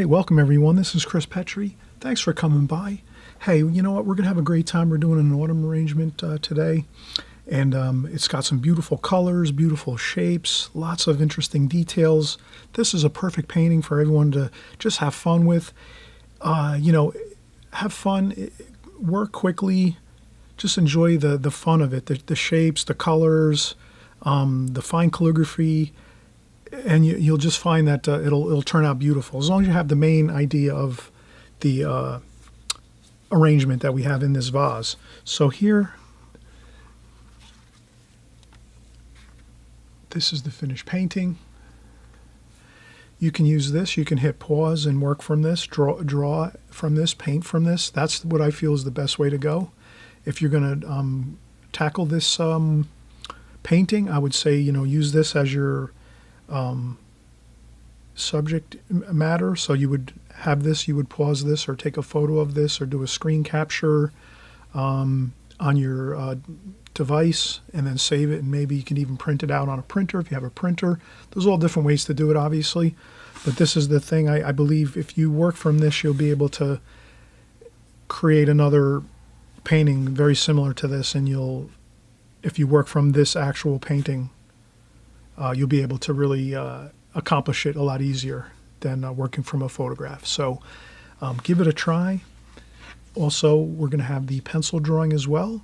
right, welcome everyone. This is Chris Petri. Thanks for coming by. Hey, you know what? We're going to have a great time. We're doing an autumn arrangement today. And it's got some beautiful colors, beautiful shapes, lots of interesting details. This is a perfect painting for everyone to just have fun with. Have fun, work quickly, just enjoy the fun of it, the shapes, the colors, the fine calligraphy, and you'll just find that it'll turn out beautiful as long as you have the main idea of the arrangement that we have in this vase. So here, this is the finished painting. You can use this. You can hit pause and work from this, draw from this, paint from this. That's what I feel is the best way to go. If you're going to tackle this painting, I would say, use this as your subject matter. So you would have this, you would pause this or take a photo of this or do a screen capture on your device and then save it, and maybe you can even print it out on a printer if you have a printer. There's all different ways to do it, obviously, but this is the thing. I believe if you work from this, you'll be able to create another painting very similar to this, and if you work from this actual painting, you'll be able to really accomplish it a lot easier than working from a photograph. So give it a try. Also, we're going to have the pencil drawing as well.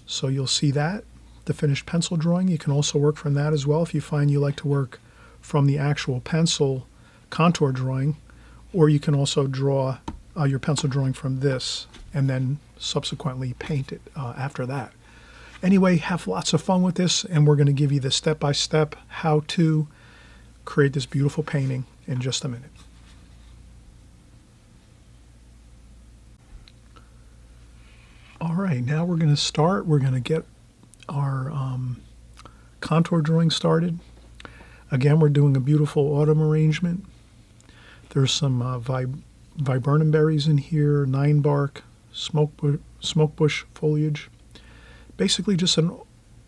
So you'll see that, the finished pencil drawing. You can also work from that as well if you find you like to work from the actual pencil contour drawing, or you can also draw your pencil drawing from this and then subsequently paint it after that. Anyway, have lots of fun with this, and we're going to give you the step-by-step how to create this beautiful painting in just a minute. All right, now we're going to start. We're going to get our contour drawing started. Again, we're doing a beautiful autumn arrangement. There's some viburnum berries in here, 9-bark, smoke bush foliage. Basically just an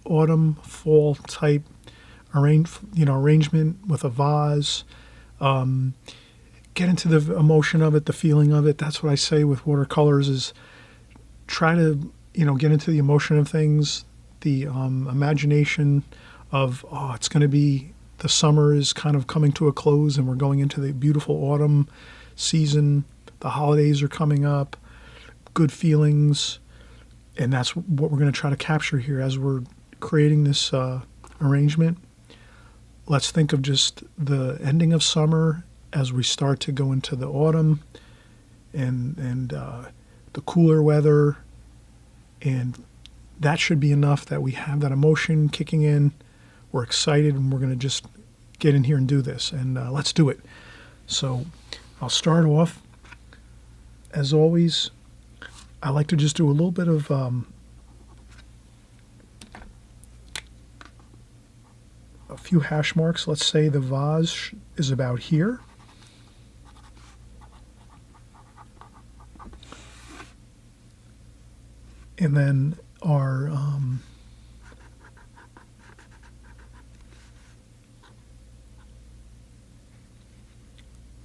autumn, fall type arrangement with a vase. Get into the emotion of it, the feeling of it. That's what I say with watercolors is try to, get into the emotion of things, the imagination of, it's going to be, the summer is kind of coming to a close and we're going into the beautiful autumn season. The holidays are coming up, good feelings, and that's what we're going to try to capture here as we're creating this arrangement. Let's think of just the ending of summer as we start to go into the autumn and the cooler weather, and that should be enough that we have that emotion kicking in. We're excited, and we're going to just get in here and do this, and let's do it. So I'll start off, as always, I like to just do a little bit of a few hash marks. Let's say the vase is about here. And then our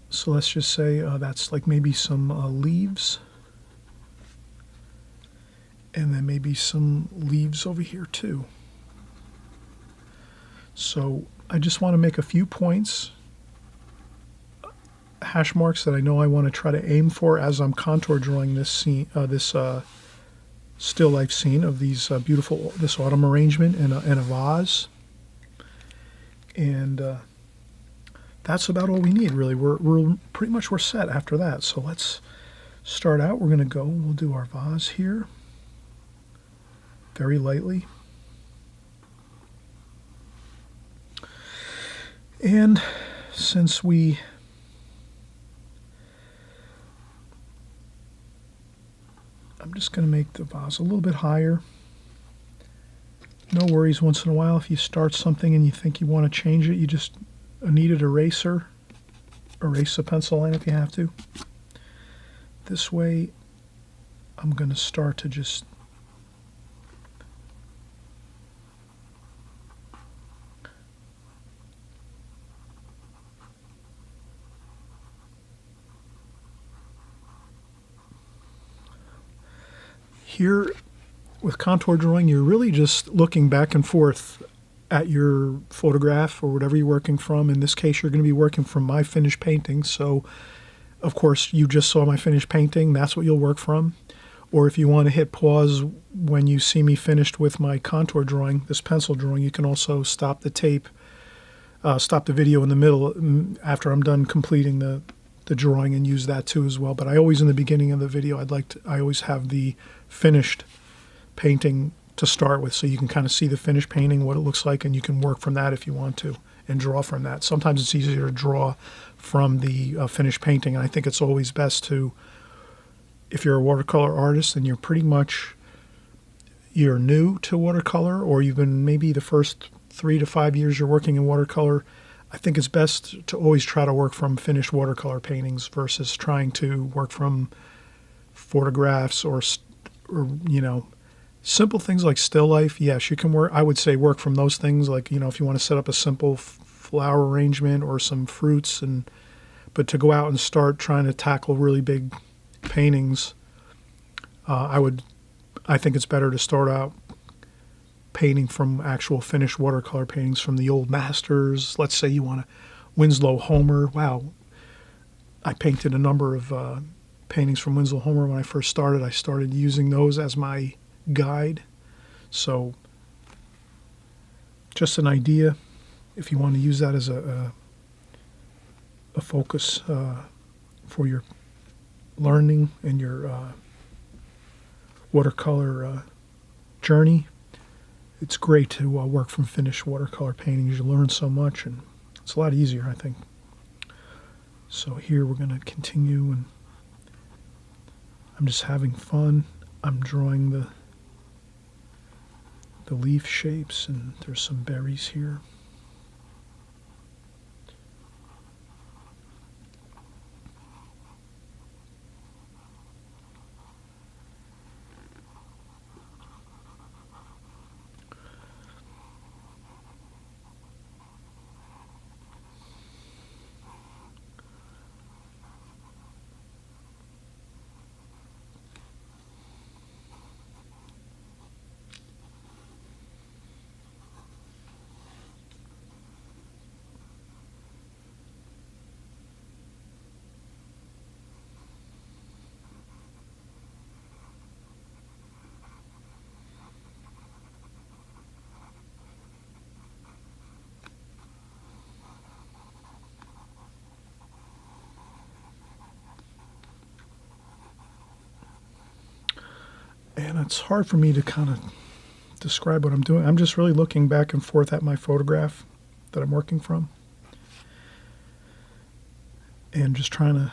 so let's just say that's like maybe some leaves, and then maybe some leaves over here too. So I just want to make a few points, hash marks that I know I want to try to aim for as I'm contour drawing this scene, still life scene of these this autumn arrangement in a vase. And that's about all we need, really. We're pretty much we're set after that. So let's start out. We'll do our vase here very lightly. And since I'm just going to make the vase a little bit higher. No worries, once in a while if you start something and you think you want to change it, you just a kneaded eraser, erase a pencil line if you have to. This way I'm going to start to just here with contour drawing, you're really just looking back and forth at your photograph or whatever you're working from. In this case, you're going to be working from my finished painting. So, of course, you just saw my finished painting. That's what you'll work from. Or if you want to hit pause when you see me finished with my contour drawing, this pencil drawing, you can also stop the tape, stop the video in the middle after I'm done completing the drawing and use that too as well. But I always, in the beginning of the video, I always have the finished painting to start with, so you can kind of see the finished painting, what it looks like, and you can work from that if you want to and draw from that. Sometimes it's easier to draw from the finished painting, and I think it's always best to, if you're a watercolor artist and you're new to watercolor, or you've been maybe the first 3 to 5 years you're working in watercolor, I think it's best to always try to work from finished watercolor paintings versus trying to work from photographs or simple things like still life. Yes, you can work. I would say work from those things, like, if you want to set up a simple flower arrangement or some fruits, but to go out and start trying to tackle really big paintings, I think it's better to start out painting from actual finished watercolor paintings from the old masters. Let's say you want a Winslow Homer. Wow, I painted a number of paintings from Winslow Homer when I first started. I started using those as my guide. So just an idea if you want to use that as a focus for your learning and your watercolor journey. It's great to work from finished watercolor paintings. You learn so much, and it's a lot easier, I think. So here we're going to continue, and I'm just having fun. I'm drawing the leaf shapes, and there's some berries here. And it's hard for me to kind of describe what I'm doing. I'm just really looking back and forth at my photograph that I'm working from, and just trying to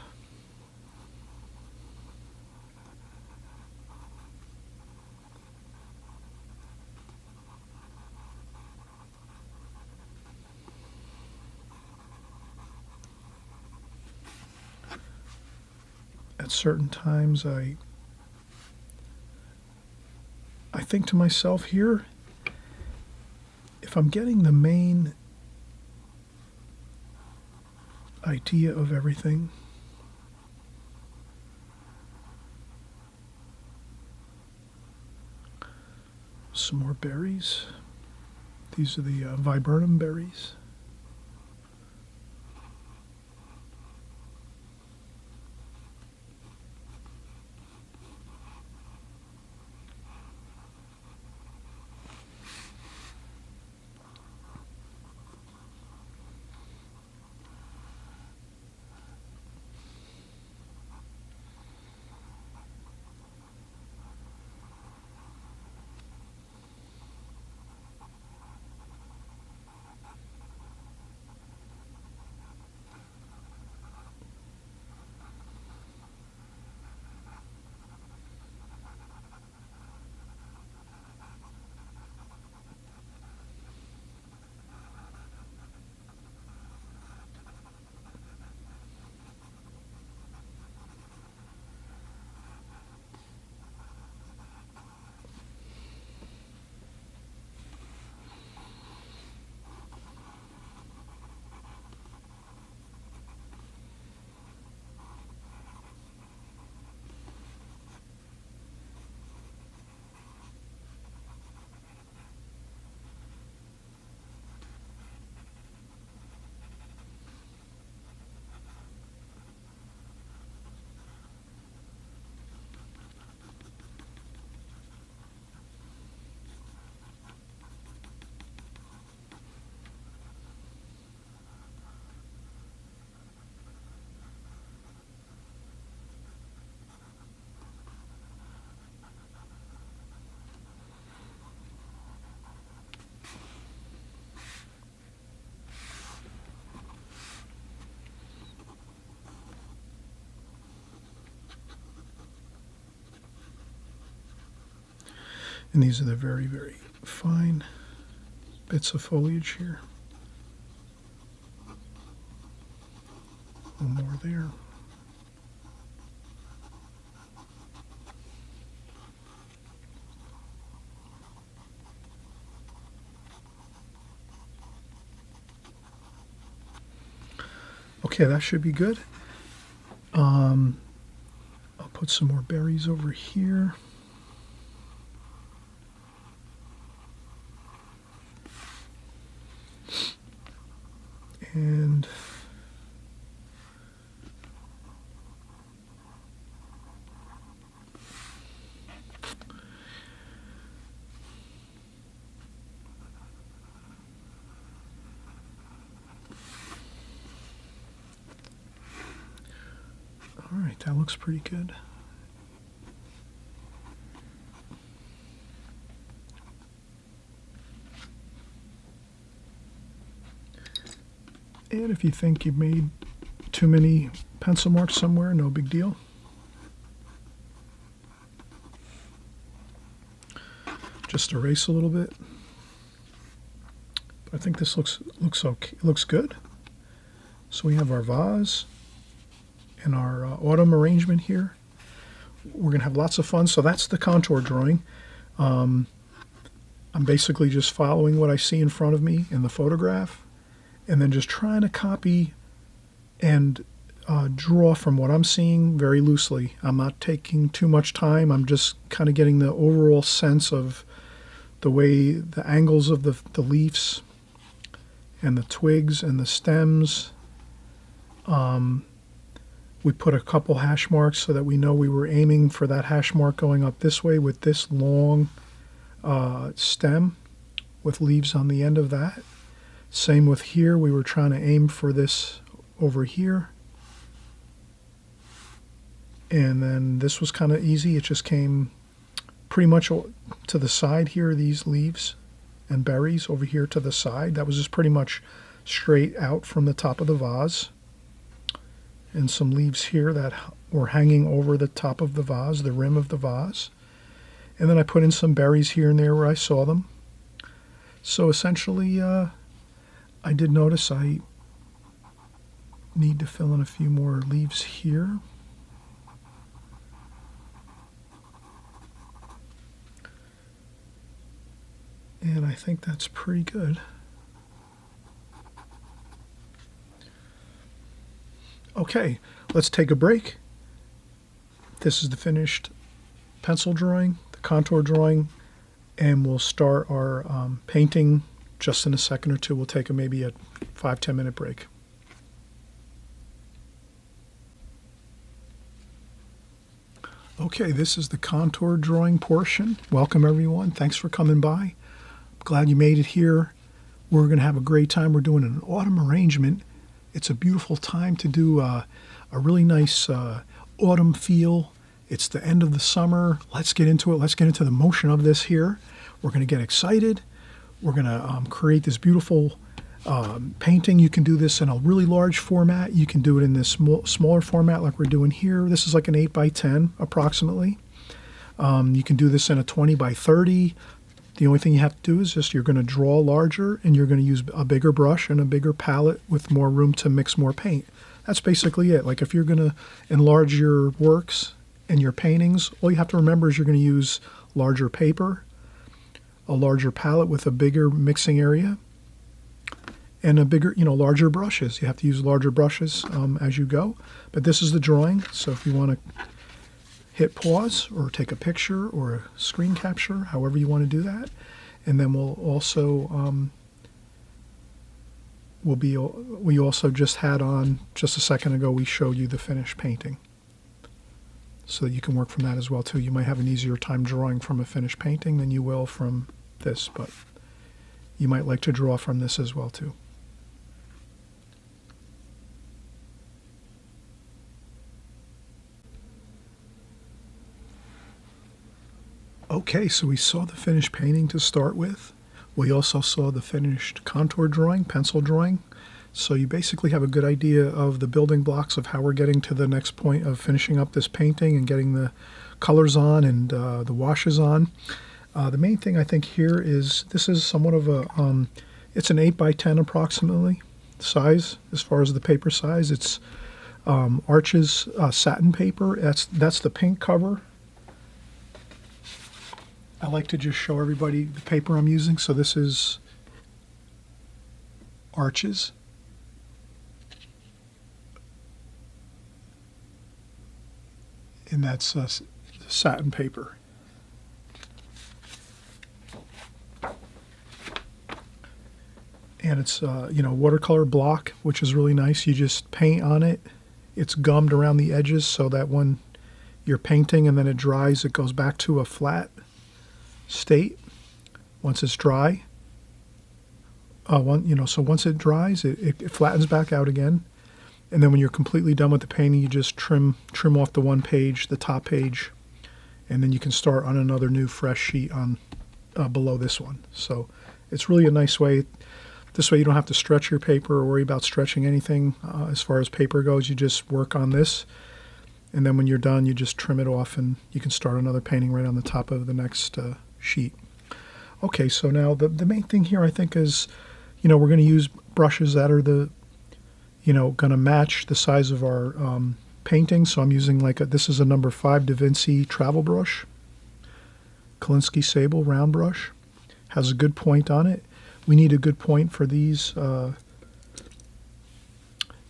at certain times I think to myself here, if I'm getting the main idea of everything, some more berries. These are the viburnum berries. And these are the very, very fine bits of foliage here. One more there. Okay, that should be good. I'll put some more berries over here. And all right, that looks pretty good. And if you think you've made too many pencil marks somewhere, no big deal. Just erase a little bit. But I think this looks okay. Looks good. So we have our vase and our autumn arrangement here. We're going to have lots of fun. So that's the contour drawing. I'm basically just following what I see in front of me in the photograph, and then just trying to copy and draw from what I'm seeing very loosely. I'm not taking too much time. I'm just kind of getting the overall sense of the way the angles of the leaves and the twigs and the stems. We put a couple hash marks so that we know we were aiming for that hash mark going up this way with this long stem with leaves on the end of that. Same with here, we were trying to aim for this over here. And then this was kind of easy. It just came pretty much to the side here, these leaves and berries over here to the side. That was just pretty much straight out from the top of the vase. And some leaves here that were hanging over the top of the vase, the rim of the vase. And then I put in some berries here and there where I saw them. So essentially, I did notice I need to fill in a few more leaves here. And I think that's pretty good. Okay, let's take a break. This is the finished pencil drawing, the contour drawing, and we'll start our painting just in a second or two. We'll take maybe a 5-10 minute break. Okay, this is the contour drawing portion. Welcome everyone. Thanks for coming by. Glad you made it here. We're going to have a great time. We're doing an autumn arrangement. It's a beautiful time to do a really nice autumn feel. It's the end of the summer. Let's get into it. Let's get into the motion of this here. We're going to get excited. We're going to create this beautiful painting. You can do this in a really large format. You can do it in this smaller format like we're doing here. This is like an 8 by 10 approximately. You can do this in a 20 by 30. The only thing you have to do is just you're going to draw larger, and you're going to use a bigger brush and a bigger palette with more room to mix more paint. That's basically it. Like if you're going to enlarge your works and your paintings, all you have to remember is you're going to use larger paper, a larger palette with a bigger mixing area, and a bigger, larger brushes. You have to use larger brushes as you go. But this is the drawing, so if you want to hit pause or take a picture or a screen capture, however you want to do that. And then we'll also, we also just had on, just a second ago, we showed you the finished painting. So that you can work from that as well too. You might have an easier time drawing from a finished painting than you will from this, but you might like to draw from this as well too. Okay, so we saw the finished painting to start with. We also saw the finished contour drawing, pencil drawing. So you basically have a good idea of the building blocks of how we're getting to the next point of finishing up this painting and getting the colors on and the washes on. The main thing I think here is this is somewhat of a, it's an 8 by 10 approximately size as far as the paper size. It's Arches satin paper. That's the pink cover. I like to just show everybody the paper I'm using. So this is Arches. And that's satin paper. And it's watercolor block, which is really nice. You just paint on it. It's gummed around the edges so that when you're painting and then it dries, it goes back to a flat state once it's dry. So once it dries, it flattens back out again. And then when you're completely done with the painting, you just trim off the one page, the top page, and then you can start on another new fresh sheet on below this one. So it's really a nice way. This way you don't have to stretch your paper or worry about stretching anything as far as paper goes. You just work on this, and then when you're done, you just trim it off, and you can start another painting right on the top of the next sheet. Okay, so now the main thing here I think is, we're going to use brushes that are going to match the size of our painting. So I'm using this is a number 5 Da Vinci travel brush, Kolinsky Sable round brush. Has a good point on it. We need a good point for these.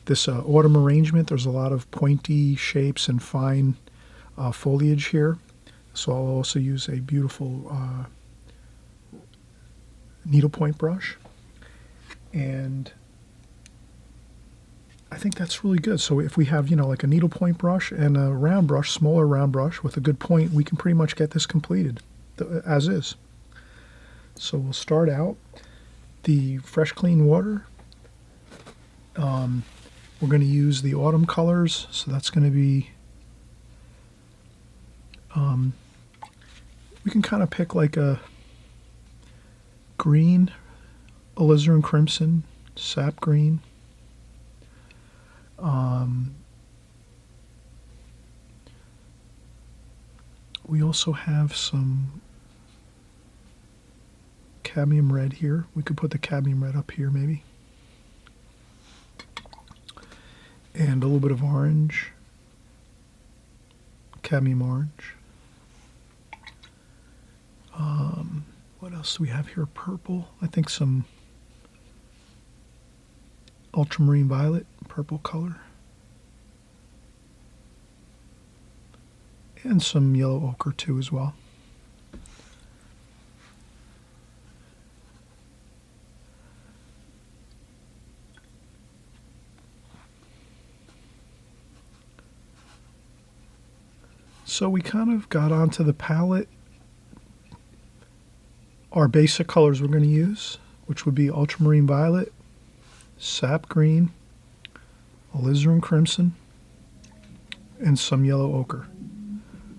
This autumn arrangement, there's a lot of pointy shapes and fine foliage here. So I'll also use a beautiful needlepoint brush. And I think that's really good. So if we have, like a needlepoint brush and a round brush, smaller round brush with a good point, we can pretty much get this completed as is. So we'll start out the fresh clean water. We're going to use the autumn colors, so that's going to be, we can kind of pick like a green, alizarin crimson, sap green. We also have some cadmium red here. We could put the cadmium red up here maybe. And a little bit of orange, cadmium orange. What else do we have here? Purple. I think some ultramarine violet, purple color. And some yellow ochre too as well. So we kind of got onto the palette our basic colors we're going to use, which would be ultramarine violet, sap green, alizarin crimson, and some yellow ochre.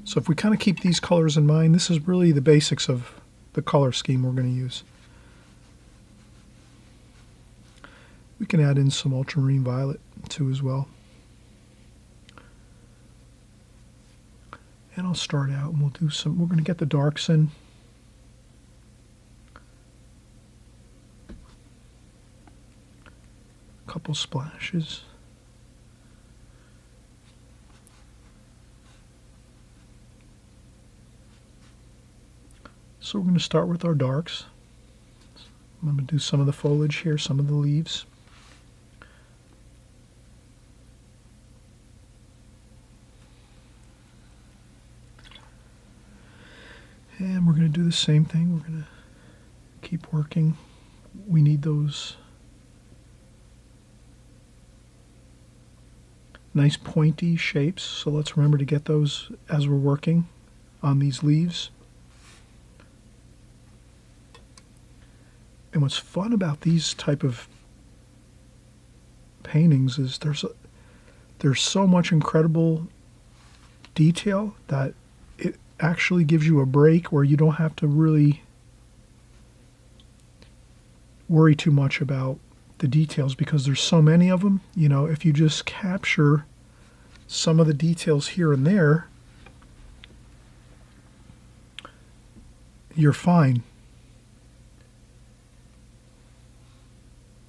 So if we kind of keep these colors in mind, this is really the basics of the color scheme we're going to use. We can add in some ultramarine violet too as well. And I'll start out and we're going to get the darks in. A couple splashes. So we're going to start with our darks. I'm going to do some of the foliage here, some of the leaves. And we're going to do the same thing. We're going to keep working. We need those nice pointy shapes, so let's remember to get those as we're working on these leaves. And what's fun about these type of paintings is there's so much incredible detail that it actually gives you a break where you don't have to really worry too much about the details because there's so many of them. You know, if you just capture some of the details here and there, you're fine.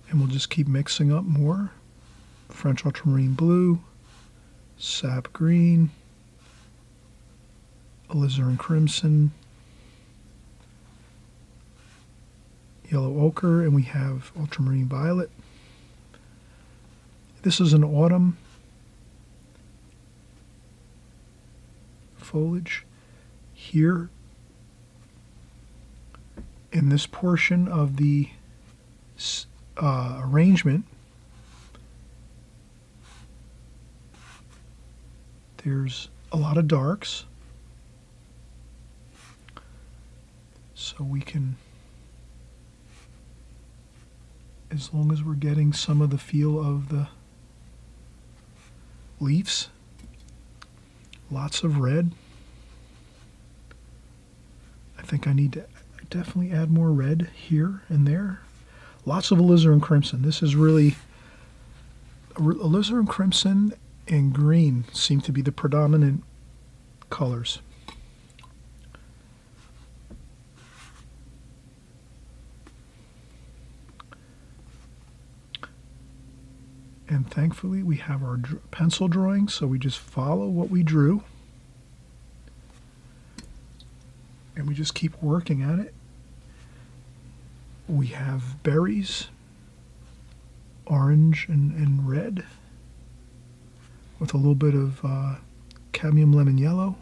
And we'll just keep mixing up more. French ultramarine blue, sap green, alizarin crimson, yellow ochre, and we have ultramarine violet. This is an autumn foliage. Here in this portion of the arrangement, there's a lot of darks, so we can, as long as we're getting some of the feel of the leaves, lots of red. I think I need to definitely add more red here and there. Lots of alizarin crimson. This is really, alizarin crimson and green seem to be the predominant colors. And thankfully we have our pencil drawing, so we just follow what we drew. And we just keep working at it. We have berries, orange and red, with a little bit of cadmium lemon yellow.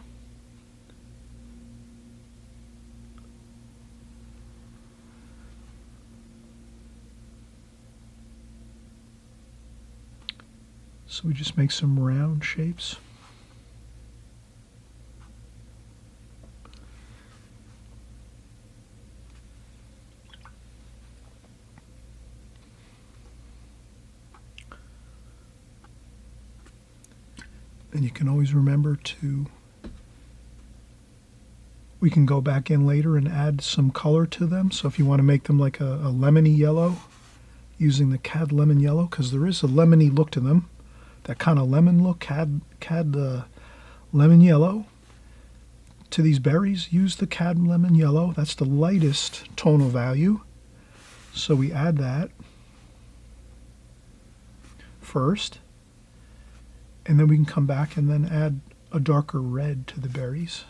So we just make some round shapes. And you can always remember to, we can go back in later and add some color to them. So if you want to make them like a lemony yellow, using the cad lemon yellow, because there is a lemony look to them, that kind of lemon look, cad lemon yellow. To these berries, use the cad lemon yellow. That's the lightest tonal value. So we add that first. And then we can come back and then add a darker red to the berries.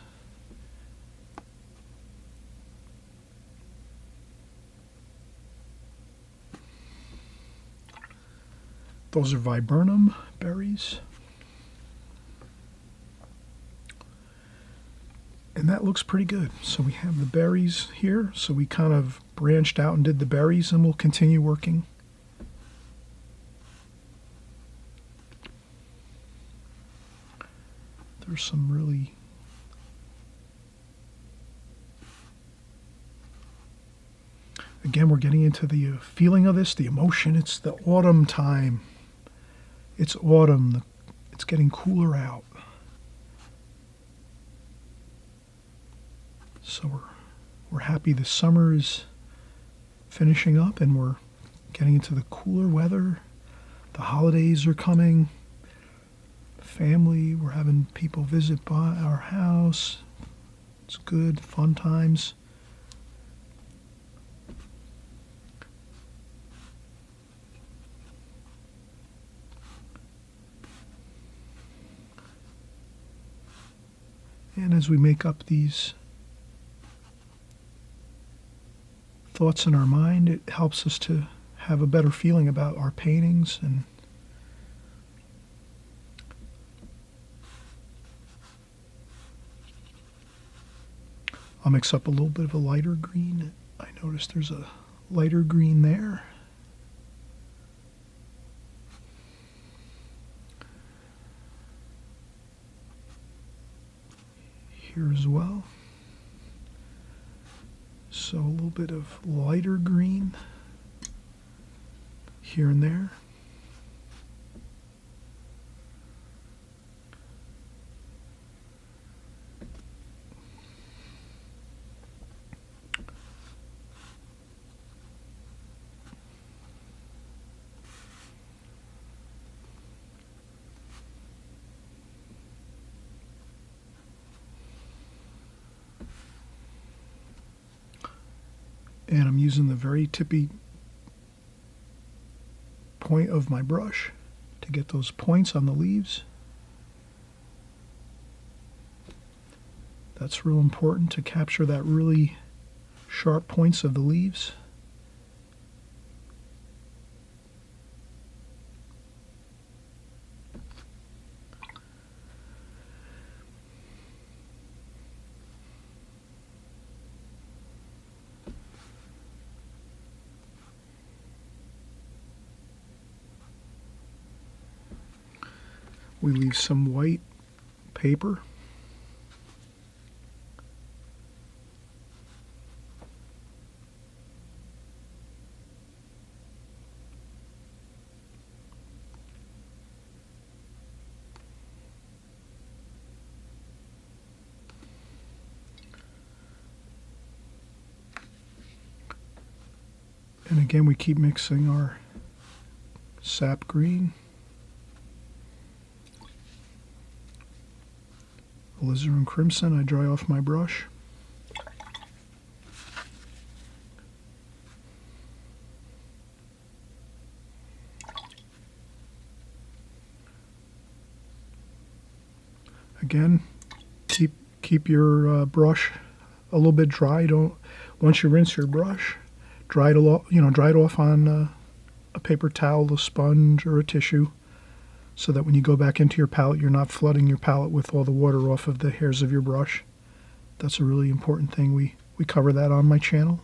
Those are viburnum berries. And that looks pretty good. So we have the berries here. So we kind of branched out and did the berries, and we'll continue working. There's some really again, we're getting into the feeling of this, the emotion. It's the autumn time. It's autumn. It's getting cooler out. So we're happy the summer is finishing up and we're getting into the cooler weather. The holidays are coming. Family, we're having people visit by our house. It's good, fun times. And as we make up these thoughts in our mind, it helps us to have a better feeling about our paintings. And I'll mix up a little bit of a lighter green. I noticed there's a lighter green there. Here as well. So a little bit of lighter green here and there. And I'm using the very tippy point of my brush to get those points on the leaves. That's real important to capture that really sharp points of the leaves. We leave some white paper. And again, we keep mixing our sap green, alizarin crimson. I dry off my brush. Again, keep your brush a little bit dry. Once you rinse your brush, dry it off on a paper towel, a sponge, or a tissue, so that when you go back into your palette, you're not flooding your palette with all the water off of the hairs of your brush. That's a really important thing. We cover that on my channel.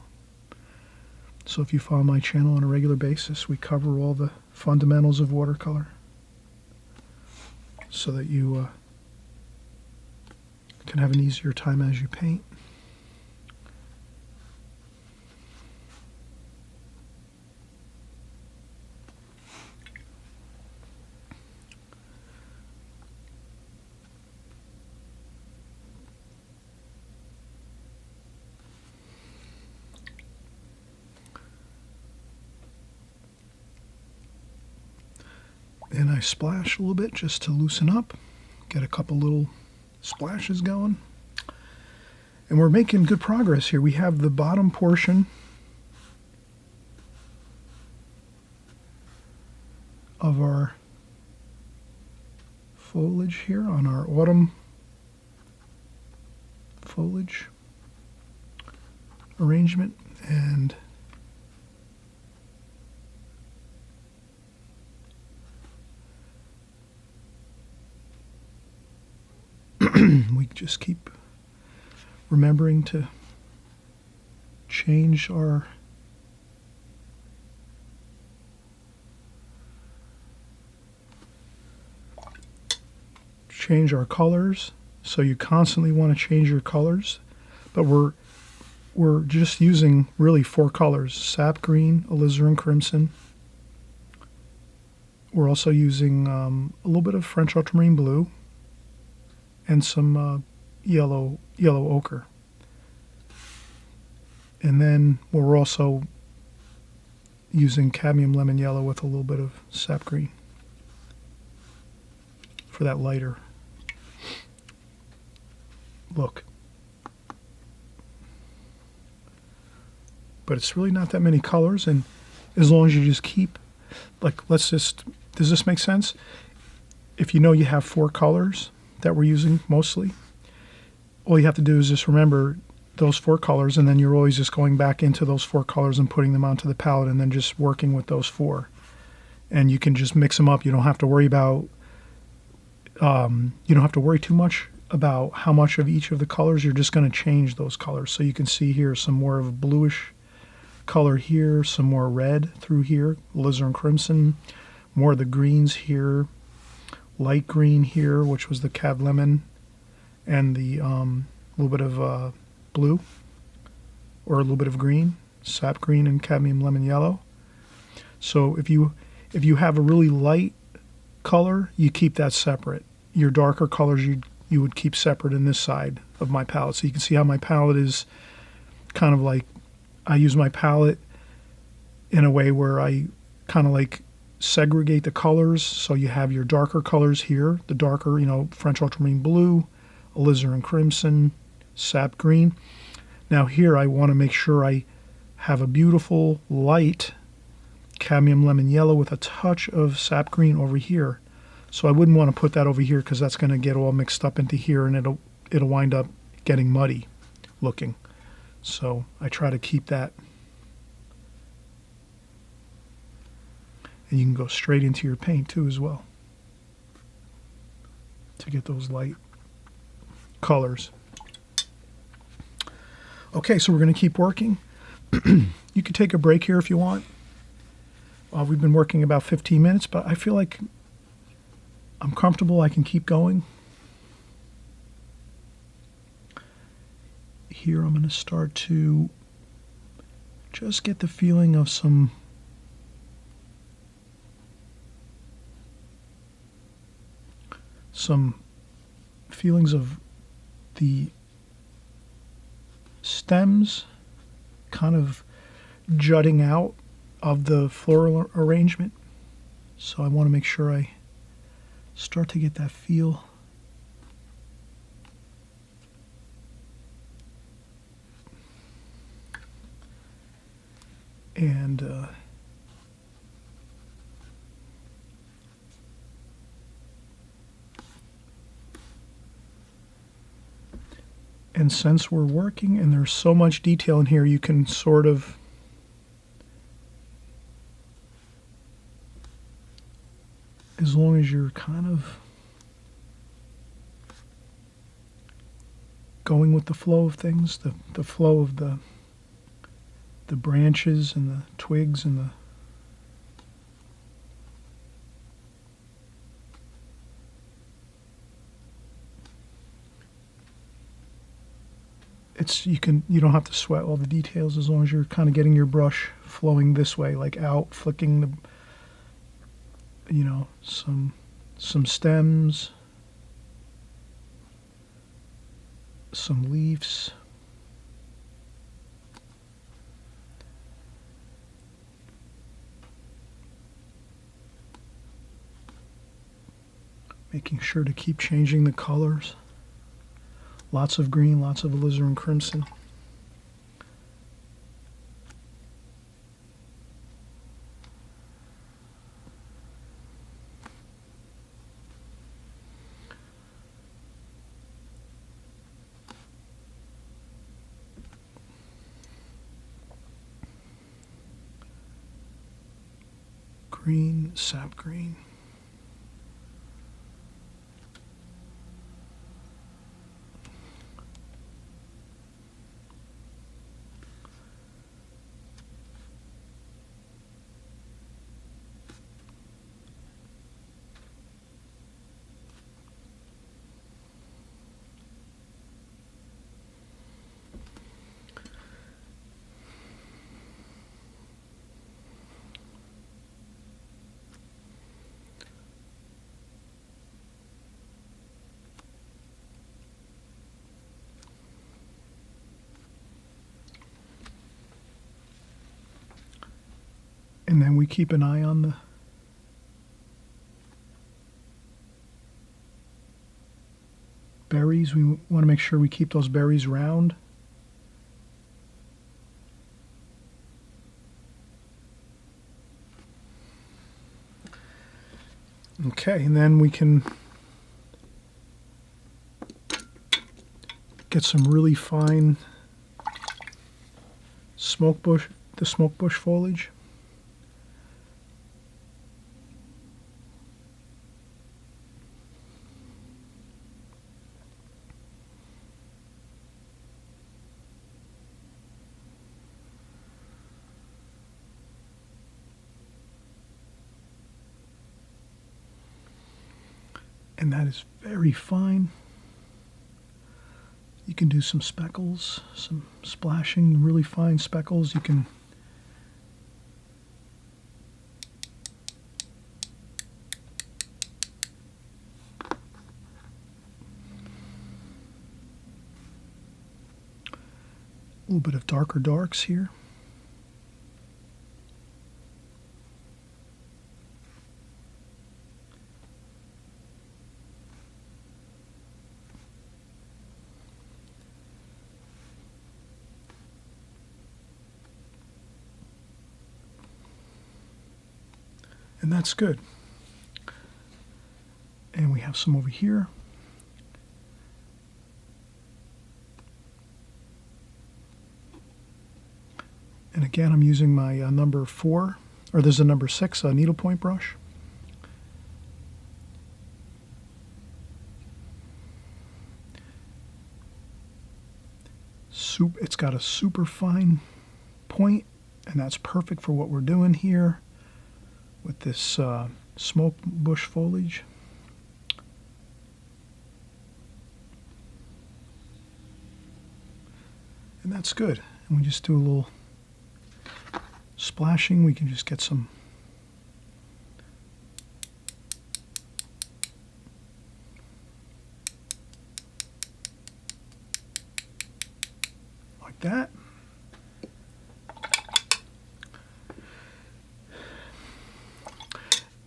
So if you follow my channel on a regular basis, we cover all the fundamentals of watercolor so that you can have an easier time as you paint. And I splash a little bit just to loosen up, get a couple little splashes going. And we're making good progress here. We have the bottom portion of our foliage here on our autumn foliage arrangement, and we just keep remembering to change our colors. So you constantly want to change your colors, but we're just using really 4 colors: sap green, alizarin crimson. We're also using a little bit of French ultramarine blue and some yellow ochre. And then we're also using cadmium lemon yellow with a little bit of sap green for that lighter look. But it's really not that many colors, and as long as you just keep, like, does this make sense? If you know you have 4 colors that we're using mostly, all you have to do is just remember those 4 colors, and then you're always just going back into those 4 colors and putting them onto the palette, and then just working with those 4. And you can just mix them up. You don't have to worry about, you don't have to worry too much about how much of each of the colors. You're just going to change those colors. So you can see here some more of a bluish color here, some more red through here, alizarin crimson, more of the greens here, light green here, which was the cad lemon, and the little bit of blue, or a little bit of green, sap green and cadmium lemon yellow. So if you have a really light color, you keep that separate. Your darker colors you would keep separate in this side of my palette. So you can see how my palette is kind of like, I use my palette in a way where I kind of like segregate the colors. So you have your darker colors here, the darker, French ultramarine blue, alizarin crimson, sap green. Now here I want to make sure I have a beautiful light cadmium lemon yellow with a touch of sap green over here. So I wouldn't want to put that over here because that's going to get all mixed up into here, and it'll wind up getting muddy looking. So I try to keep that. And you can go straight into your paint too as well to get those light colors. Okay, so we're going to keep working. You could take a break here if you want. We've been working about 15 minutes, but I feel like I'm comfortable. I can keep going. Here I'm going to start to just get the feeling of some feelings of the stems kind of jutting out of the floral arrangement. So I want to make sure I start to get that feel. And since we're working and there's so much detail in here, you can sort of as long as you're kind of going with the flow of things, the flow of the branches and the twigs and the you don't have to sweat all the details as long as you're kind of getting your brush flowing this way, like out, flicking the, you know, some stems, some leaves. Making sure to keep changing the colors. Lots of green, lots of alizarin crimson. Green, sap green. And then we keep an eye on the berries. We want to make sure we keep those berries round. Okay, and then we can get some really fine the smoke bush foliage. And that is very fine. You can do some speckles, some splashing, really fine speckles. You can a little bit of darker darks here. And that's good. And we have some over here. And again, I'm using my number 4, or there's a number 6 needlepoint brush. It's got a super fine point, and that's perfect for what we're doing here with this smoke bush foliage. And that's good. And we just do a little splashing. We can just get some like that.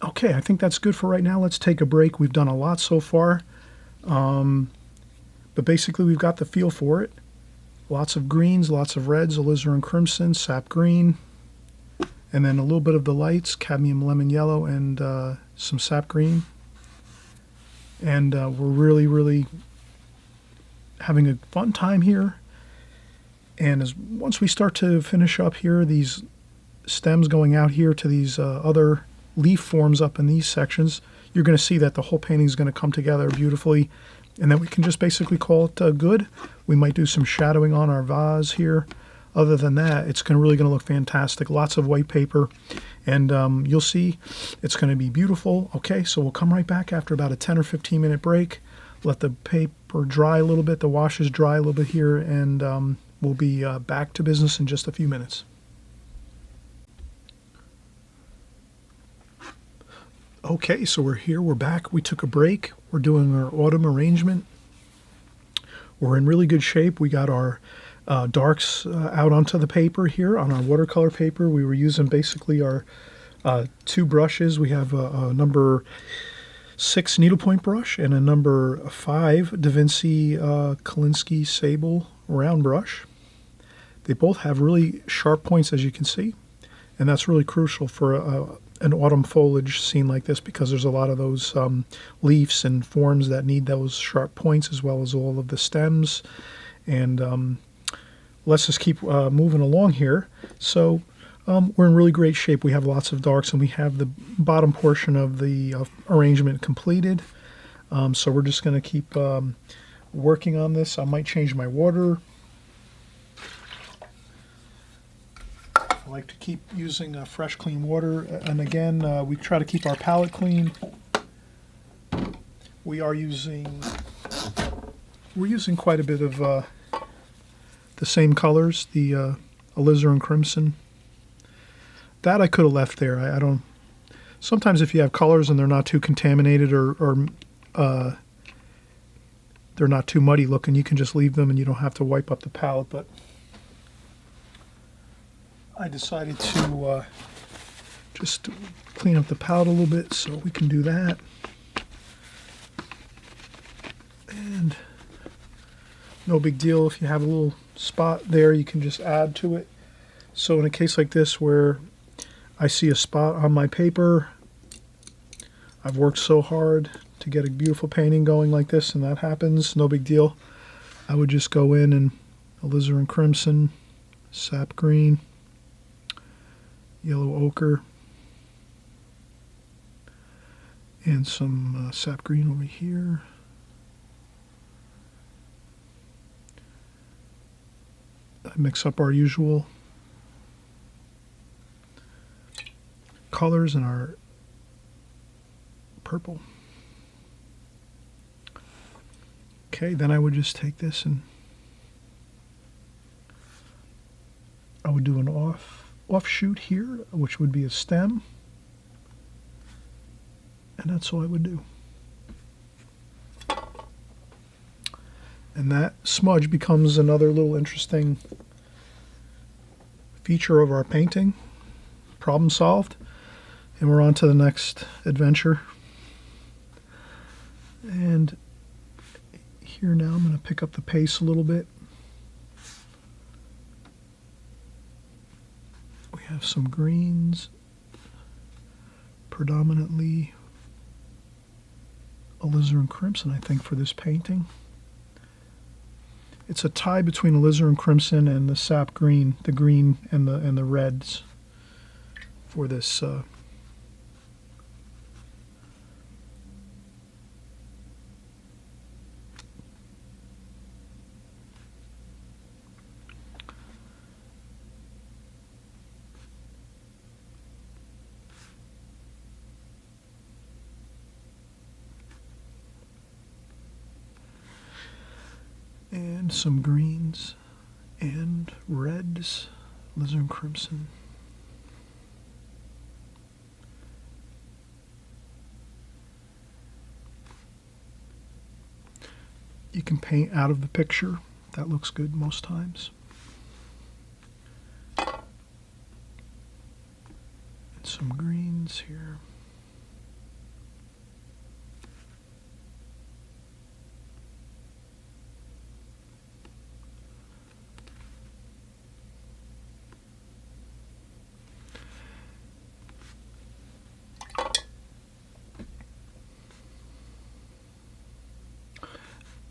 Okay, I think that's good for right now. Let's take a break. We've done a lot so far, but basically we've got the feel for it. Lots of greens, lots of reds, alizarin crimson, sap green, and then a little bit of the lights, cadmium lemon yellow, and some sap green. And we're really, really having a fun time here. And once we start to finish up here, these stems going out here to these other leaf forms up in these sections, you're going to see that the whole painting is going to come together beautifully. And then we can just basically call it good. We might do some shadowing on our vase here. Other than that, it's really going to look fantastic. Lots of white paper, and you'll see it's going to be beautiful. Okay, so we'll come right back after about a 10 or 15 minute break. Let the paper dry a little bit, the washes dry a little bit here, and we'll be back to business in just a few minutes. Okay, so we're here, we're back. We took a break. We're doing our autumn arrangement. We're in really good shape. We got our darks out onto the paper here on our watercolor paper. We were using basically our 2 brushes. We have a number 6 needlepoint brush and a number 5 Da Vinci Kolinsky Sable round brush. They both have really sharp points, as you can see, and that's really crucial for an autumn foliage scene like this, because there's a lot of those leaves and forms that need those sharp points, as well as all of the stems. And let's just keep moving along here. So we're in really great shape. We have lots of darks, and we have the bottom portion of the arrangement completed. So we're just going to keep working on this. I might change my water. I like to keep using fresh, clean water, and again, we try to keep our palette clean. We're using quite a bit of the same colors, the alizarin crimson. That I could have left there. I don't. Sometimes if you have colors and they're not too contaminated or they're not too muddy looking, you can just leave them and you don't have to wipe up the palette. But I decided to just clean up the palette a little bit, so we can do that. And no big deal if you have a little spot there, you can just add to it. So in a case like this where I see a spot on my paper, I've worked so hard to get a beautiful painting going like this, and that happens, no big deal. I would just go in and alizarin crimson, sap green, yellow ochre, and some sap green over here. I mix up our usual colors in our purple. Okay, then I would just take this and I would do an offshoot here, which would be a stem, and that's all I would do. And that smudge becomes another little interesting feature of our painting. Problem solved, and we're on to the next adventure. And here now I'm going to pick up the pace a little bit. We have some greens, predominantly alizarin crimson, I think, for this painting. It's a tie between alizarin crimson and the sap green, the green and the reds for this. And some greens and reds, alizarin crimson. You can paint out of the picture. That looks good most times. And some greens here.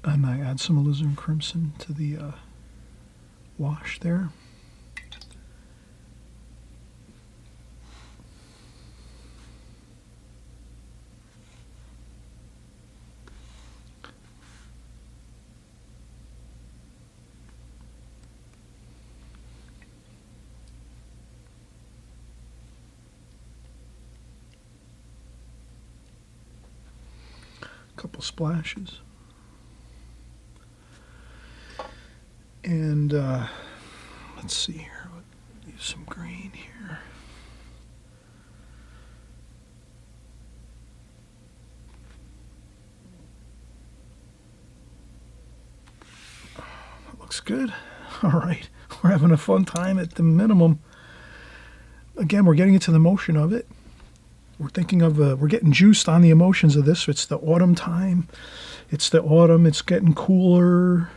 And I add some alizarin crimson to the wash there. A couple splashes. And let's see here, use some green here. That looks good. All right, we're having a fun time at the minimum. Again, we're getting into the motion of it. We're thinking of, we're getting juiced on the emotions of this. It's the autumn time. It's the autumn, it's getting cooler.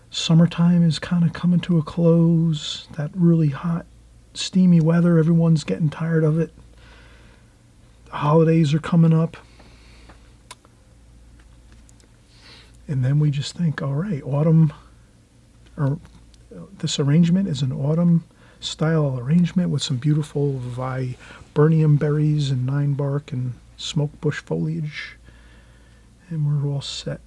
Summertime is kind of coming to a close. That really hot, steamy weather, everyone's getting tired of it. The holidays are coming up. And then we just think, all right, autumn, or this arrangement is an autumn style arrangement with some beautiful viburnum berries and nine bark and smoke bush foliage. And we're all set.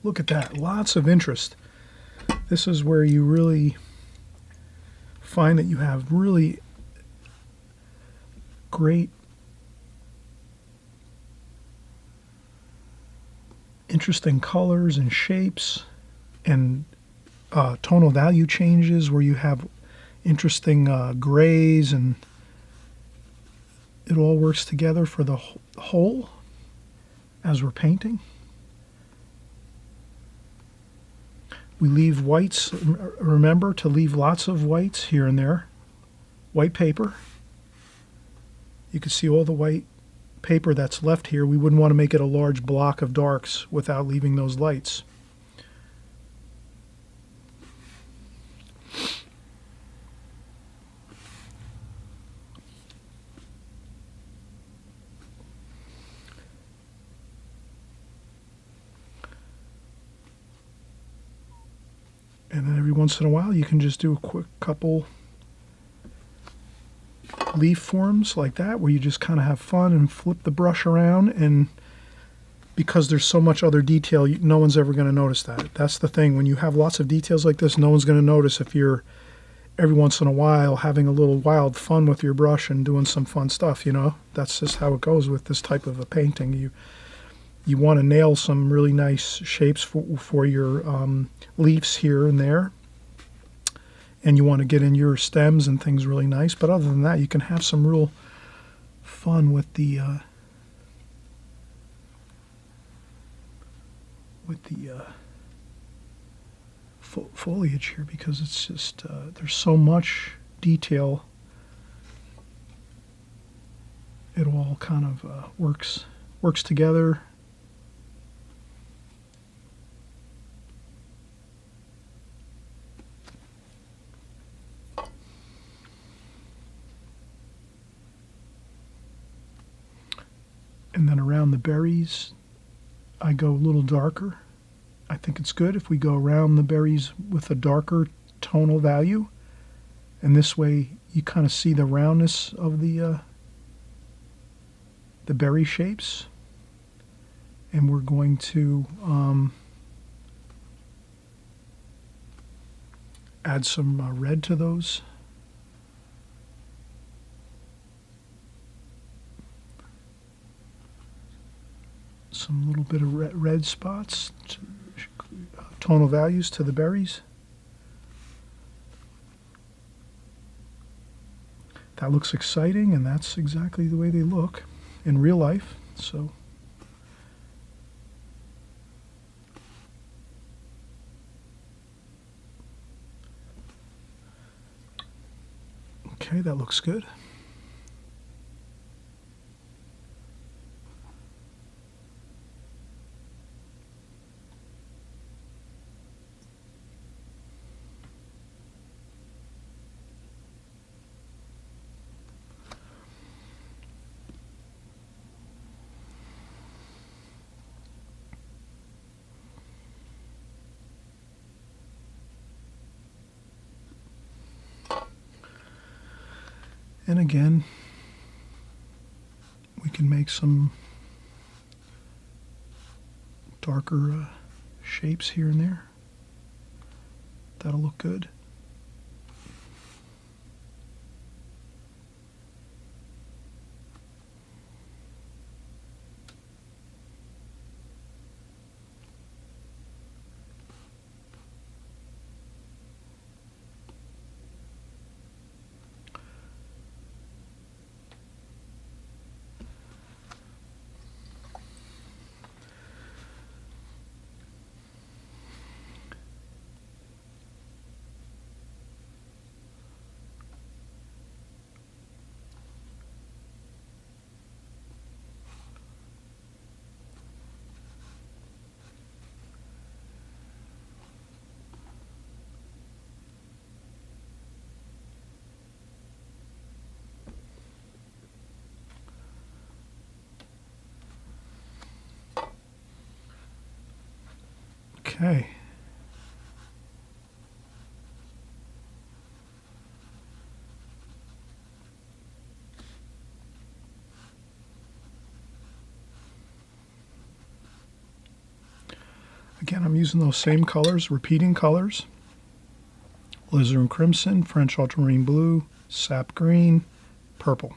Look at that, lots of interest. This is where you really find that you have really great, interesting colors and shapes and tonal value changes where you have interesting grays, and it all works together for the whole as we're painting. We leave whites, remember to leave lots of whites here and there. White paper. You can see all the white paper that's left here. We wouldn't want to make it a large block of darks without leaving those lights. And then every once in a while you can just do a quick couple leaf forms like that where you just kind of have fun and flip the brush around, and because there's so much other detail, no one's ever going to notice that. That's the thing. When you have lots of details like this, no one's going to notice if you're every once in a while having a little wild fun with your brush and doing some fun stuff, you know. That's just how it goes with this type of a painting. You want to nail some really nice shapes for your leaves here and there. And you want to get in your stems and things really nice. But other than that, you can have some real fun with the foliage here, because it's just there's so much detail. It all kind of works works together. And then around the berries, I go a little darker. I think it's good if we go around the berries with a darker tonal value. And this way you kind of see the roundness of the berry shapes. And we're going to add some red to those. Some little bit of red spots, tonal values to the berries. That looks exciting, and that's exactly the way they look in real life. So okay, that looks good. And again, we can make some darker shapes here and there. That'll look good. Okay. Again, I'm using those same colors, repeating colors. Alizarin crimson, French ultramarine blue, sap green, purple.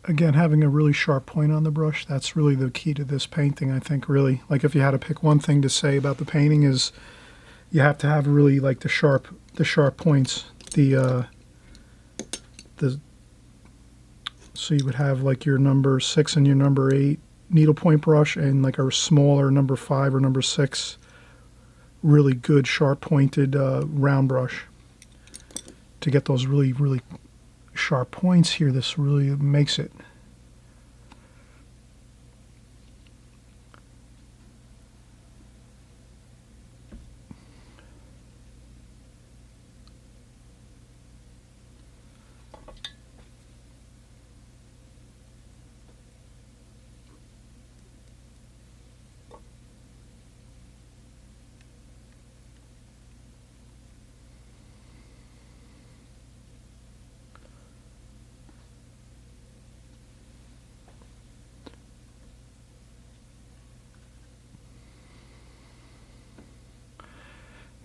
Again, having a really sharp point on the brush, that's really the key to this painting, I think, really. Like if you had to pick one thing to say about the painting is you have to have really like the sharp points. So you would have like your number 6 and your number 8 needlepoint brush and like a smaller number 5 or number 6 really good sharp pointed round brush to get those really, really sharp points here. This really makes it.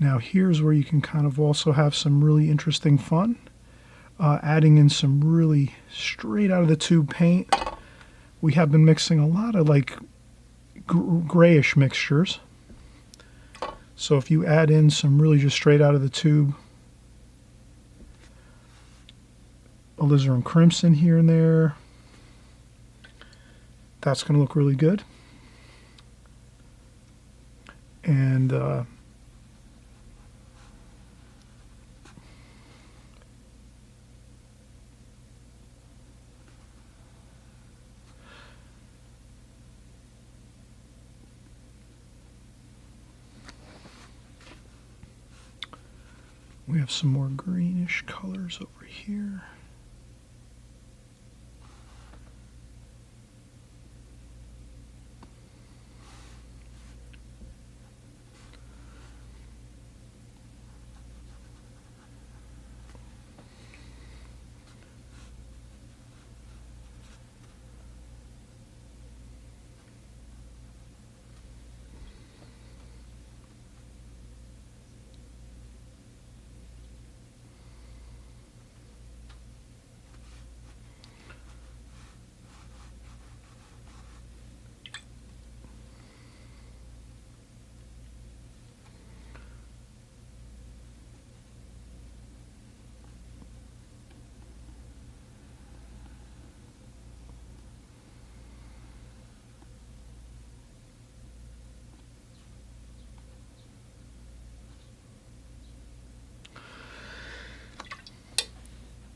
Now here's where you can kind of also have some really interesting fun, adding in some really straight out of the tube paint. We have been mixing a lot of like grayish mixtures. So if you add in some really just straight out of the tube alizarin crimson here and there, that's going to look really good. And we have some more greenish colors over here.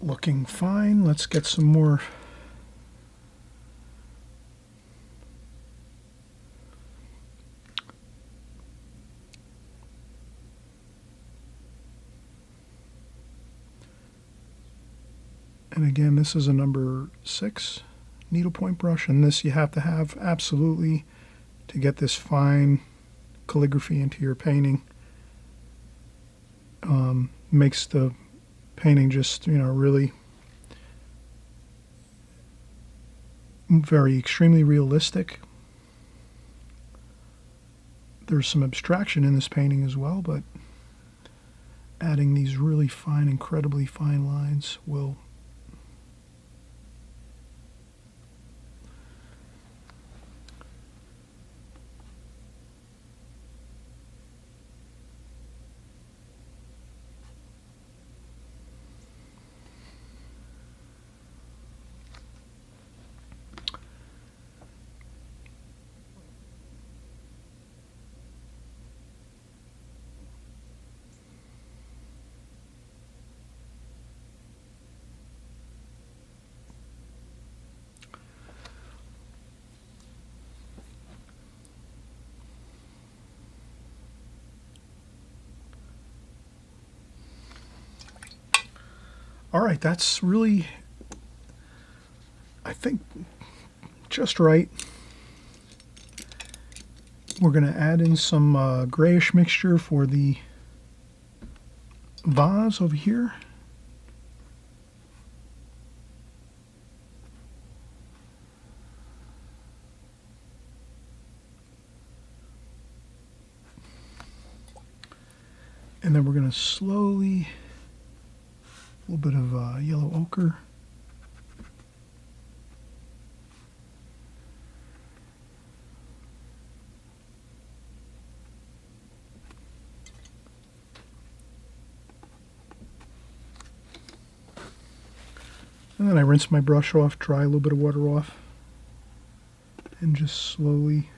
Looking fine. Let's get some more. And again, this is a number 6 needlepoint brush, and this you have to have absolutely to get this fine calligraphy into your painting. Makes the painting just, you know, really very extremely realistic. There's some abstraction in this painting as well, but adding these really fine, incredibly fine lines will all right, that's really, I think, just right. We're going to add in some grayish mixture for the vase over here. And then we're going to slowly, a little bit of yellow ochre. And then I rinse my brush off, dry a little bit of water off, and just slowly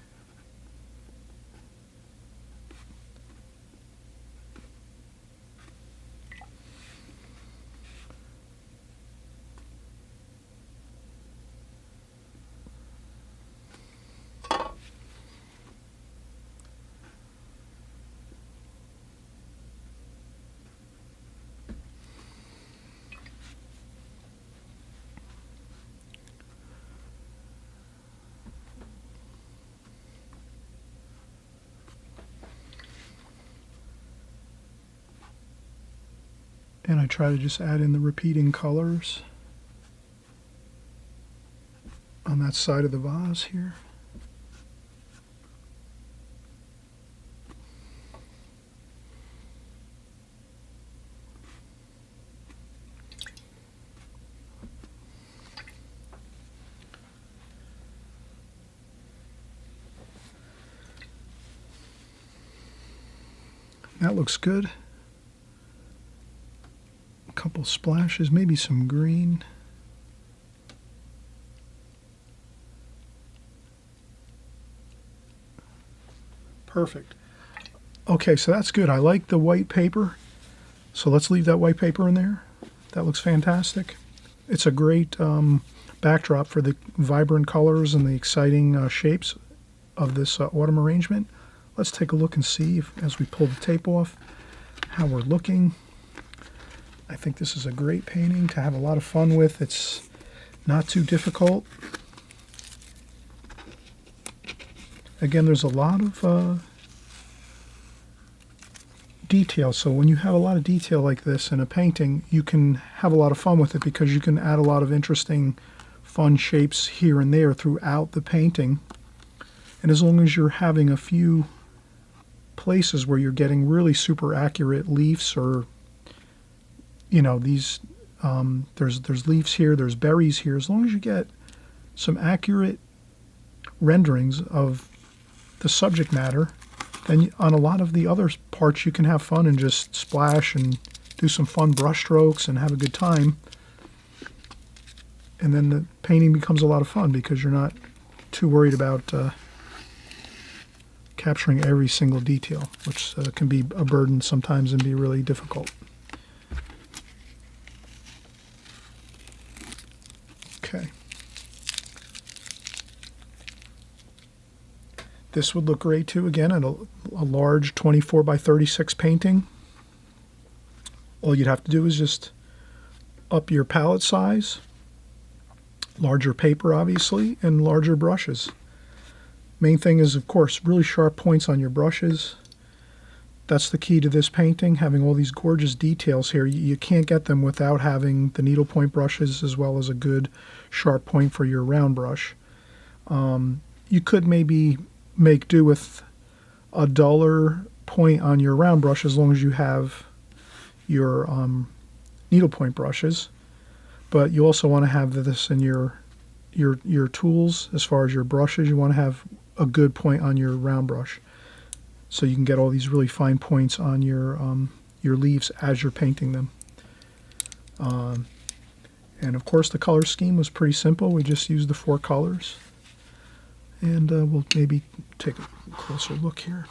and I try to just add in the repeating colors on that side of the vase here. That looks good. A couple splashes, maybe some green. Perfect. Okay, so that's good. I like the white paper. So let's leave that white paper in there. That looks fantastic. It's a great backdrop for the vibrant colors and the exciting shapes of this autumn arrangement. Let's take a look and see, as we pull the tape off, how we're looking. I think this is a great painting to have a lot of fun with. It's not too difficult. Again, there's a lot of detail. So when you have a lot of detail like this in a painting, you can have a lot of fun with it because you can add a lot of interesting, fun shapes here and there throughout the painting. And as long as you're having a few places where you're getting really super accurate leaves, or these there's leaves here, there's berries here, as long as you get some accurate renderings of the subject matter, then on a lot of the other parts you can have fun and just splash and do some fun brush strokes and have a good time. And then the painting becomes a lot of fun because you're not too worried about capturing every single detail, which can be a burden sometimes and be really difficult. Okay. This would look great too, again, in a large 24 by 36 painting. All you'd have to do is just up your palette size, larger paper obviously, and larger brushes. Main thing is, of course, really sharp points on your brushes. That's the key to this painting, having all these gorgeous details here. You can't get them without having the needlepoint brushes as well as a good sharp point for your round brush. You could maybe make do with a duller point on your round brush as long as you have your needlepoint brushes, but you also want to have this in your tools. As far as your brushes, you want to have a good point on your round brush so you can get all these really fine points on your leaves as you're painting them. And of course the color scheme was pretty simple. We just used the 4 colors. And we'll maybe take a closer look here.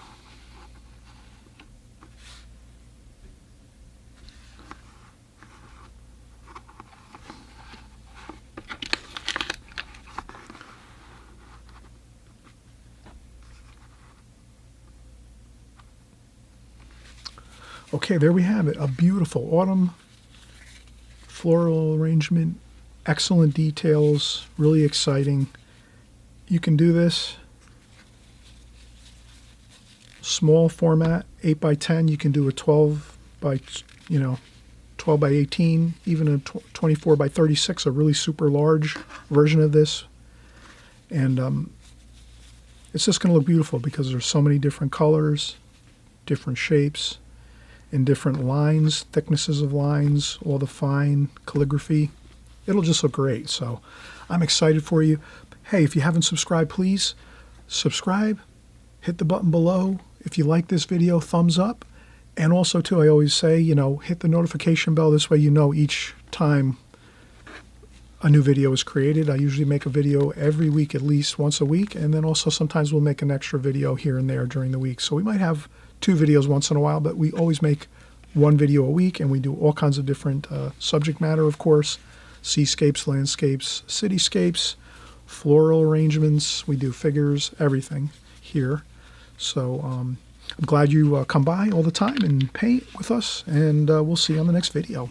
Okay, there we have it. A beautiful autumn floral arrangement. Excellent details, really exciting. You can do this small format, 8 by 10. You can do a 12 by 18, even a 24 by 36, a really super large version of this. And it's just going to look beautiful because there's so many different colors, different shapes, and different lines, thicknesses of lines, all the fine calligraphy. It'll just look great. So I'm excited for you. Hey, if you haven't subscribed, please subscribe, hit the button below. If you like this video, thumbs up. And also, too, I always say, hit the notification bell. This way you know each time a new video is created. I usually make a video every week, at least once a week. And then also sometimes we'll make an extra video here and there during the week. So we might have 2 videos once in a while, but we always make 1 video a week. And we do all kinds of different subject matter, of course. Seascapes, landscapes, cityscapes, floral arrangements. We do figures, everything here. So I'm glad you come by all the time and paint with us, and we'll see you on the next video.